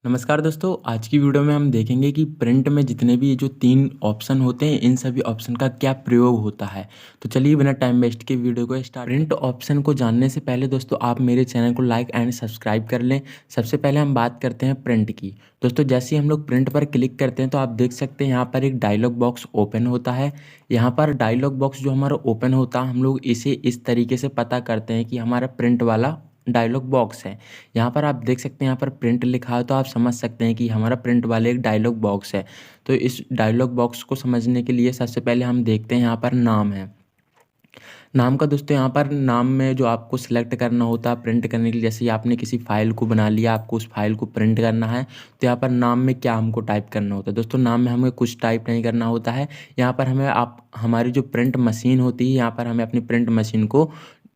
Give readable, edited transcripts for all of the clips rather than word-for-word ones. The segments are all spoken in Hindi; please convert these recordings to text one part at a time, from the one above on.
नमस्कार दोस्तों, आज की वीडियो में हम देखेंगे कि प्रिंट में जितने भी ये जो 3 ऑप्शन होते हैं, इन सभी ऑप्शन का क्या प्रयोग होता है। तो चलिए बिना टाइम वेस्ट के वीडियो को स्टार्ट। प्रिंट ऑप्शन को जानने से पहले दोस्तों आप मेरे चैनल को लाइक एंड सब्सक्राइब कर लें। सबसे पहले हम बात करते हैं प्रिंट की। दोस्तों जैसे ही हम लोग प्रिंट पर क्लिक करते हैं तो आप देख सकते हैं यहाँ पर एक डायलॉग बॉक्स ओपन होता है। यहाँ पर डायलॉग बॉक्स जो हमारा ओपन होता है, हम लोग इसे इस तरीके से पता करते हैं कि हमारा प्रिंट वाला डायलॉग बॉक्स है। यहाँ पर आप देख सकते हैं, यहाँ पर प्रिंट लिखा है तो आप समझ सकते हैं कि हमारा प्रिंट वाले एक डायलॉग बॉक्स है। तो इस डायलॉग बॉक्स को समझने के लिए सबसे पहले हम देखते हैं यहाँ पर नाम है। नाम का दोस्तों यहाँ पर नाम में जो आपको सिलेक्ट करना होता है प्रिंट करने के लिए, जैसे ही आपने किसी फाइल को बना लिया, आपको उस फाइल को प्रिंट करना है तो यहाँ पर नाम में क्या हमको टाइप करना होता है। दोस्तों नाम में हमें कुछ टाइप नहीं करना होता है। यहाँ पर हमें आप हमारी जो प्रिंट मशीन होती है, यहाँ पर हमें अपनी प्रिंट मशीन को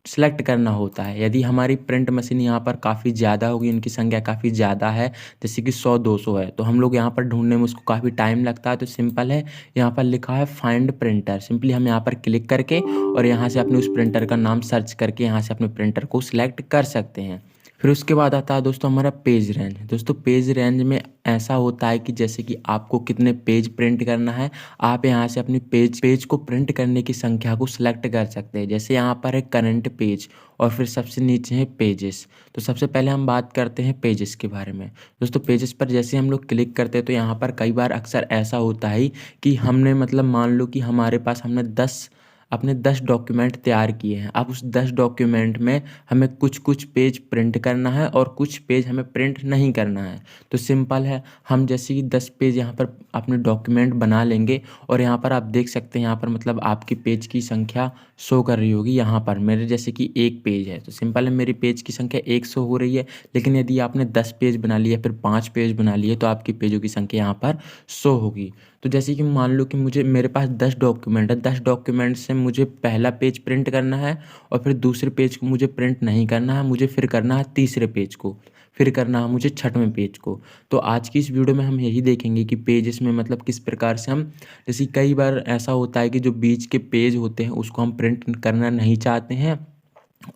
सेलेक्ट करना होता है। यदि हमारी प्रिंट मशीन यहाँ पर काफ़ी ज़्यादा होगी, इनकी संख्या काफ़ी ज़्यादा है, जैसे कि 100-200 है, तो हम लोग यहाँ पर ढूंढने में उसको काफ़ी टाइम लगता है। तो सिंपल है, यहाँ पर लिखा है फाइंड प्रिंटर। सिंपली हम यहाँ पर क्लिक करके और यहाँ से अपने उस प्रिंटर का नाम सर्च करके यहाँ से अपने प्रिंटर को सिलेक्ट कर सकते हैं। फिर उसके बाद आता है दोस्तों हमारा पेज रेंज। दोस्तों पेज रेंज में ऐसा होता है कि जैसे कि आपको कितने पेज प्रिंट करना है, आप यहाँ से अपनी पेज को प्रिंट करने की संख्या को सिलेक्ट कर सकते हैं। जैसे यहाँ पर है करंट पेज और फिर सबसे नीचे है पेजेस। तो सबसे पहले हम बात करते हैं पेजेस के बारे में। दोस्तों पेजेस पर जैसे हम लोग क्लिक करते हैं तो यहाँ पर कई बार अक्सर ऐसा होता है कि हमने मतलब मान लो कि हमारे पास हमने 10 डॉक्यूमेंट तैयार किए हैं। अब उस 10 डॉक्यूमेंट में हमें कुछ पेज प्रिंट करना है और कुछ पेज हमें प्रिंट नहीं करना है। तो सिंपल है, हम जैसे कि 10 पेज यहाँ पर अपने डॉक्यूमेंट बना लेंगे और यहाँ पर आप देख सकते हैं, यहाँ पर मतलब आपकी पेज की संख्या शो कर रही होगी। यहाँ पर मेरे जैसे कि एक पेज है तो सिंपल है, मेरी पेज की संख्या 1 शो हो रही है। लेकिन यदि आपने 10 पेज बना लिया, फिर 5 पेज बना लिए, तो आपकी पेजों की संख्या यहाँ पर शो होगी। तो जैसे कि मान लो कि मेरे पास 10 डॉक्यूमेंट है, 10 डॉक्यूमेंट से मुझे पहला पेज प्रिंट करना है और फिर दूसरे पेज को मुझे प्रिंट नहीं करना है, मुझे फिर करना है तीसरे पेज को, फिर करना है मुझे छठवें पेज को। तो आज की इस वीडियो में हम यही देखेंगे कि पेजेस में मतलब किस प्रकार से हम, जैसे कई बार ऐसा होता है कि जो बीच के पेज होते हैं उसको हम प्रिंट करना नहीं चाहते हैं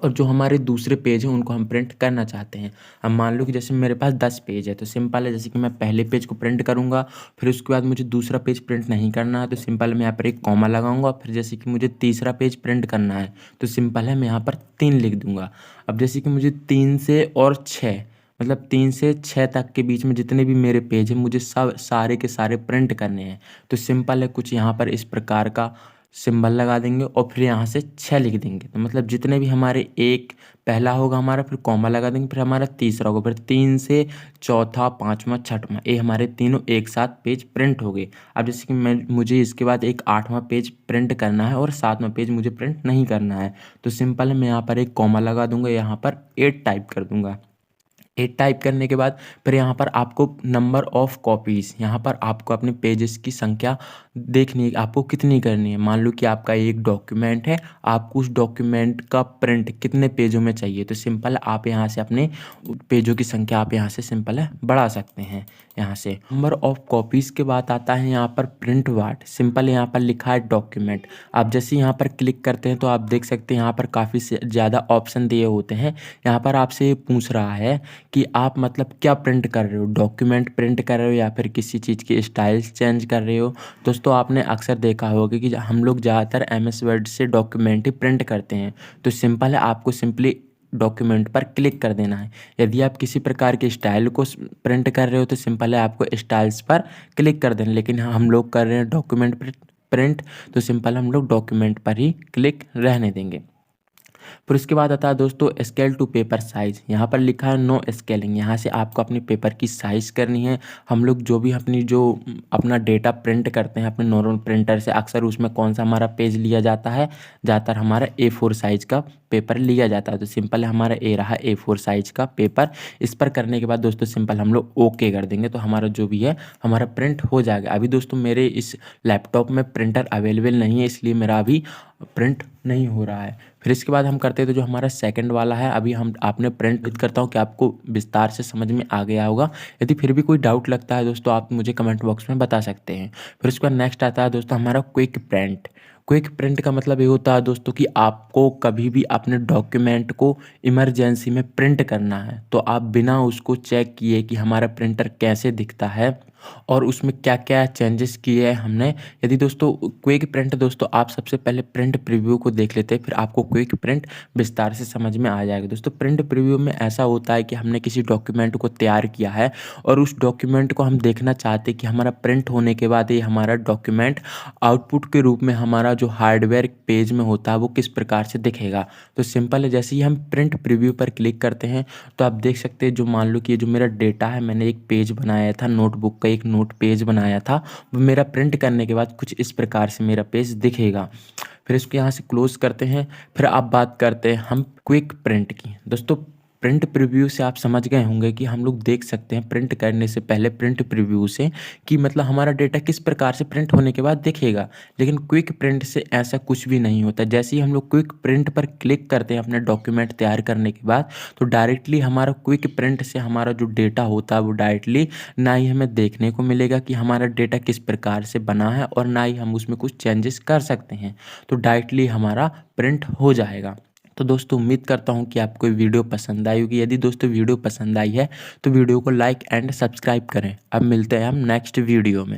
और जो हमारे दूसरे पेज हैं उनको हम प्रिंट करना चाहते हैं। अब मान लो कि जैसे मेरे पास 10 पेज है तो सिंपल है, जैसे कि मैं पहले पेज को प्रिंट करूंगा, फिर उसके बाद मुझे दूसरा पेज प्रिंट नहीं करना है तो सिंपल मैं यहाँ पर एक कॉमा लगाऊंगा। फिर जैसे कि मुझे तीसरा पेज प्रिंट करना है तो सिंपल है मैं यहाँ पर 3 लिख दूंगा। अब जैसे कि मुझे 3 से और 6 मतलब 3 से 6 तक के बीच में जितने भी मेरे पेज हैं मुझे सब सारे के सारे प्रिंट करने हैं। तो सिंपल है, कुछ यहाँ पर इस प्रकार का सिंबल लगा देंगे और फिर यहाँ से 6 लिख देंगे। तो मतलब जितने भी हमारे एक पहला होगा हमारा, फिर कॉमा लगा देंगे, फिर हमारा तीसरा होगा, फिर 3 से चौथा, पाँचवा, छठवां, ये हमारे तीनों एक साथ पेज प्रिंट हो गए। अब जैसे कि मुझे इसके बाद एक 8वां पेज प्रिंट करना है और 7वां पेज मुझे प्रिंट नहीं करना है। तो सिंपल है, मैं यहाँ पर एक कॉमा लगा दूंगा, यहाँ पर 8 टाइप कर दूंगा। 8 टाइप करने के बाद फिर यहाँ पर आपको नंबर ऑफ़ कॉपीज़, यहाँ पर आपको अपने पेजेस की संख्या देखनी है, आपको कितनी करनी है। मान लो कि आपका एक डॉक्यूमेंट है, आपको उस डॉक्यूमेंट का प्रिंट कितने पेजों में चाहिए, तो सिंपल है आप यहाँ से अपने पेजों की संख्या आप यहाँ से सिंपल है बढ़ा सकते हैं। यहाँ से नंबर ऑफ़ कॉपीज़ के बाद आता है यहाँ पर प्रिंट वाट। सिंपल यहाँ पर लिखा है डॉक्यूमेंट। आप जैसे यहाँ पर क्लिक करते हैं तो आप देख सकते हैं यहाँ पर काफ़ी ज़्यादा ऑप्शन दिए होते हैं। यहाँ पर आपसे ये पूछ रहा है कि आप मतलब क्या प्रिंट कर रहे हो, डॉक्यूमेंट प्रिंट कर रहे हो या फिर किसी चीज़ की स्टाइल्स चेंज कर रहे हो। दोस्तों आपने अक्सर देखा होगा कि हम लोग ज़्यादातर MS वर्ड से डॉक्यूमेंट ही प्रिंट करते हैं। तो सिंपल है, आपको सिंपली डॉक्यूमेंट पर क्लिक कर देना है। यदि आप किसी प्रकार के स्टाइल को प्रिंट कर रहे हो तो सिंपल है आपको स्टाइल्स पर क्लिक कर देना। लेकिन हम लोग कर रहे हैं डॉक्यूमेंट प्रिंट, तो सिंपल हम लोग डॉक्यूमेंट पर ही क्लिक रहने देंगे। फिर उसके बाद आता है दोस्तों स्केल टू पेपर साइज़। यहाँ पर लिखा है नो स्केलिंग। यहाँ से आपको अपनी पेपर की साइज़ करनी है। हम लोग जो भी अपना डेटा प्रिंट करते हैं अपने नॉर्मल प्रिंटर से, अक्सर उसमें कौन सा हमारा पेज लिया जाता है, ज़्यादातर हमारा A4 साइज़ का पेपर लिया जाता है। तो सिंपल है, हमारा ए रहा A4 साइज़ का पेपर। इस पर करने के बाद दोस्तों सिंपल हम लोग ओके कर देंगे तो हमारा जो भी है हमारा प्रिंट हो जाएगा। अभी दोस्तों मेरे इस लैपटॉप में प्रिंटर अवेलेबल नहीं है, इसलिए मेरा अभी प्रिंट नहीं हो रहा है। फिर इसके बाद हम करते हैं तो जो हमारा सेकंड वाला है, अभी हम आपने प्रिंट उम्मीद करता हूँ कि आपको विस्तार से समझ में आ गया होगा। यदि फिर भी कोई डाउट लगता है दोस्तों आप मुझे कमेंट बॉक्स में बता सकते हैं। फिर उसके बाद नेक्स्ट आता है दोस्तों हमारा क्विक प्रिंट। क्विक प्रिंट का मतलब ये होता है दोस्तों कि आपको कभी भी अपने डॉक्यूमेंट को इमरजेंसी में प्रिंट करना है, तो आप बिना उसको चेक किए कि हमारा प्रिंटर कैसे दिखता है और उसमें क्या-क्या चेंजेस किए हैं हमने। यदि दोस्तों क्विक प्रिंट दोस्तों आप सबसे पहले प्रिंट प्रीव्यू को देख लेते हैं, फिर आपको क्विक प्रिंट विस्तार से समझ में आ जाएगा। दोस्तों प्रिंट प्रीव्यू में ऐसा होता है कि हमने किसी डॉक्यूमेंट को तैयार किया है और उस डॉक्यूमेंट को हम देखना चाहते हैं कि हमारा प्रिंट होने के बाद ये हमारा डॉक्यूमेंट आउटपुट के रूप में हमारा जो हार्डवेयर पेज में होता है वो किस प्रकार से दिखेगा। तो सिंपल है, जैसे ही हम प्रिंट प्रीव्यू पर क्लिक करते हैं तो आप देख सकते हैं, जो मान लो कि ये जो मेरा डेटा है, मैंने एक पेज बनाया था, नोटबुक का एक नोट पेज बनाया था, वो मेरा प्रिंट करने के बाद कुछ इस प्रकार से मेरा पेज दिखेगा। फिर इसको यहाँ से क्लोज करते हैं। फिर अब बात करते हैं हम क्विक प्रिंट की। दोस्तों प्रिंट प्रीव्यू से आप समझ गए होंगे कि हम लोग देख सकते हैं प्रिंट करने से पहले प्रिंट प्रीव्यू से कि मतलब हमारा डेटा किस प्रकार से प्रिंट होने के बाद दिखेगा। लेकिन क्विक प्रिंट से ऐसा कुछ भी नहीं होता। जैसे ही हम लोग क्विक प्रिंट पर क्लिक करते हैं अपने डॉक्यूमेंट तैयार करने के बाद, तो डायरेक्टली हमारा क्विक प्रिंट से हमारा जो डेटा होता है वो डायरेक्टली ना ही हमें देखने को मिलेगा कि हमारा डेटा किस प्रकार से बना है और ना ही हम उसमें कुछ चेंजेस कर सकते हैं। तो डायरेक्टली हमारा प्रिंट हो जाएगा। तो दोस्तों उम्मीद करता हूँ कि आपको ये वीडियो पसंद आई होगी। यदि दोस्तों वीडियो पसंद आई है तो वीडियो को लाइक एंड सब्सक्राइब करें। अब मिलते हैं हम नेक्स्ट वीडियो में।